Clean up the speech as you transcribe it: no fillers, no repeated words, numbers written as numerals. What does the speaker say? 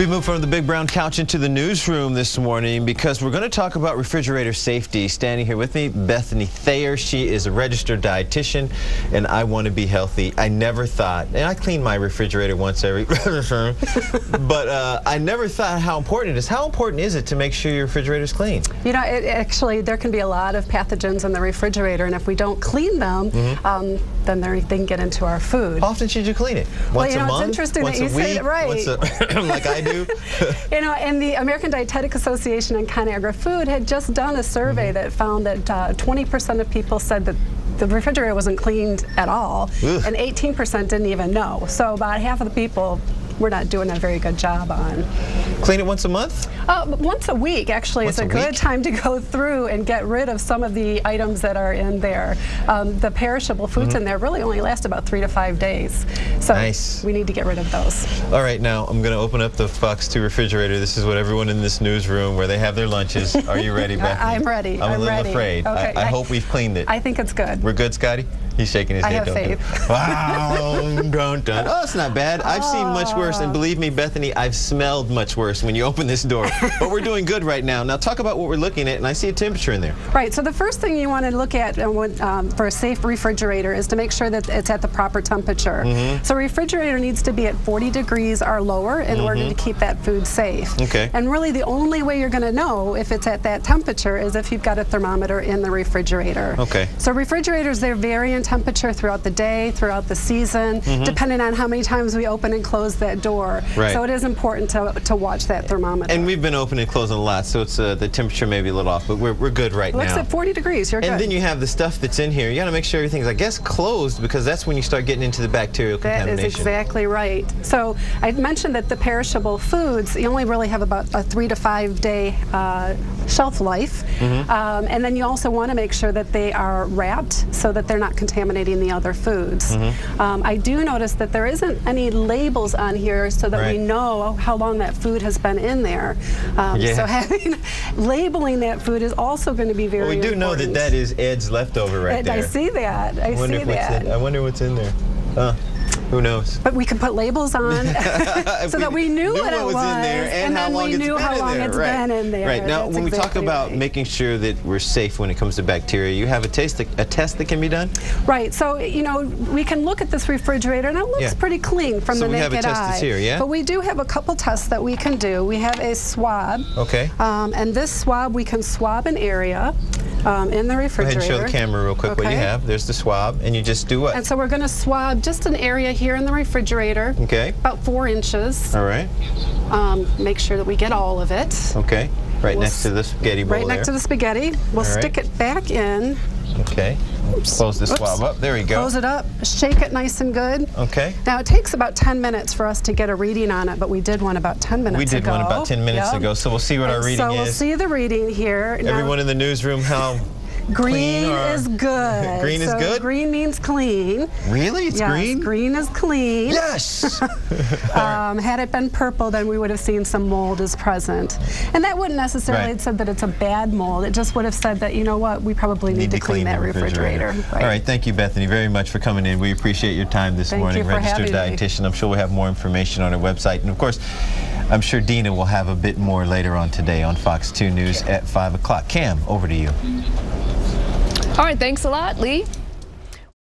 We move from the big brown couch into the newsroom this morning because we're going to talk about refrigerator safety. Standing here with me, Bethany Thayer. She is a registered dietitian, and I want to be healthy. I never thought, and I clean my refrigerator once every, but I never thought how important it is. How important is it to make sure your refrigerator is clean? You know, actually, there can be a lot of pathogens in the refrigerator, and if we don't clean them, then they can get into our food. How often should you clean it? Once a month? It's interesting once that you a week? say it right. Like I do? You know, and the American Dietetic Association and ConAgra Food had just done a survey that found that 20% of people said that the refrigerator wasn't cleaned at all, and 18% didn't even know. So about half of the people we're not doing a very good job on. Clean it once a month? Once a week, actually. It's a good time to go through and get rid of some of the items that are in there. The perishable foods in there really only last about 3 to 5 days. So we need to get rid of those. All right, now I'm going to open up the Fox 2 refrigerator. This is what everyone in this newsroom, where they have their lunches. Are you ready, Bethany? I'm ready. I'm a little afraid. Okay. I hope we've cleaned it. I think it's good. We're good, Scotty? He's shaking his head. I have faith. Wow. Dun, dun. Oh, it's not bad. I've seen much worse, and believe me, Bethany, I've smelled much worse when you open this door. But we're doing good right now. Now talk about what we're looking at, and I see a temperature in there. Right, so the first thing you want to look at for a safe refrigerator is to make sure that it's at the proper temperature. So a refrigerator needs to be at 40 degrees or lower in order to keep that food safe. Okay. And really the only way you're going to know if it's at that temperature is if you've got a thermometer in the refrigerator. Okay. So refrigerators, they vary in temperature throughout the day, throughout the season, depending on how many times we open and close that door. Right. So it is important to watch that thermometer. And we've been opening and closing a lot, so it's the temperature may be a little off, but we're good right now. It looks at 40 degrees. You're good. And then you have the stuff that's in here. You got to make sure everything's, I guess, closed, because that's when you start getting into the bacterial contamination. That is exactly right. So I mentioned that the perishable foods, you only really have about a 3 to 5 day shelf life. And then you also want to make sure that they are wrapped so that they're not contaminating the other foods. I do notice that there isn't any labels on here so that we know how long that food has been in there. So having labeling that food is also going to be very important. We do know that that is Ed's leftover right there. I see that. I see that. I wonder what's in there. Who knows? But we could put labels on so that we knew what it was in there and then we knew how long it's been in there. Right. Now, when we talk about making sure that we're safe when it comes to bacteria, you have a test that can be done? Right. So, you know, we can look at this refrigerator, and it looks pretty clean from the naked eye. So we have a test that's here, yeah? But we do have a couple tests that we can do. We have a swab. Okay. And this swab, we can swab an area in the refrigerator. Go ahead and show the camera real quick what you have. There's the swab, and you just do what? And so we're going to swab just an area here in the refrigerator. Okay. About 4 inches. All right. Make sure that we get all of it. Okay. Right next to the spaghetti bowl. Right next to the spaghetti. We'll stick it back in. Okay. Close the swab up. There we go. Close it up. Shake it nice and good. Okay. Now, it takes about 10 minutes for us to get a reading on it, but we did one about 10 minutes ago. We did one about 10 minutes ago, so we'll see what our reading is. So we'll see the reading here. Everyone in the newsroom, how green is good. Green is good? Green means clean. Really? It's green? Yes, green is clean. Yes! Had it been purple, then we would have seen some mold is present. And that wouldn't necessarily have said that it's a bad mold. It just would have said that, you know what, we probably need to clean that refrigerator. All right, thank you, Bethany, very much for coming in. We appreciate your time this morning. Registered dietitian. I'm sure we'll have more information on our website. And, of course, I'm sure Dina will have a bit more later on today on Fox 2 News at 5 o'clock. Cam, over to you. All right, thanks a lot, Lee.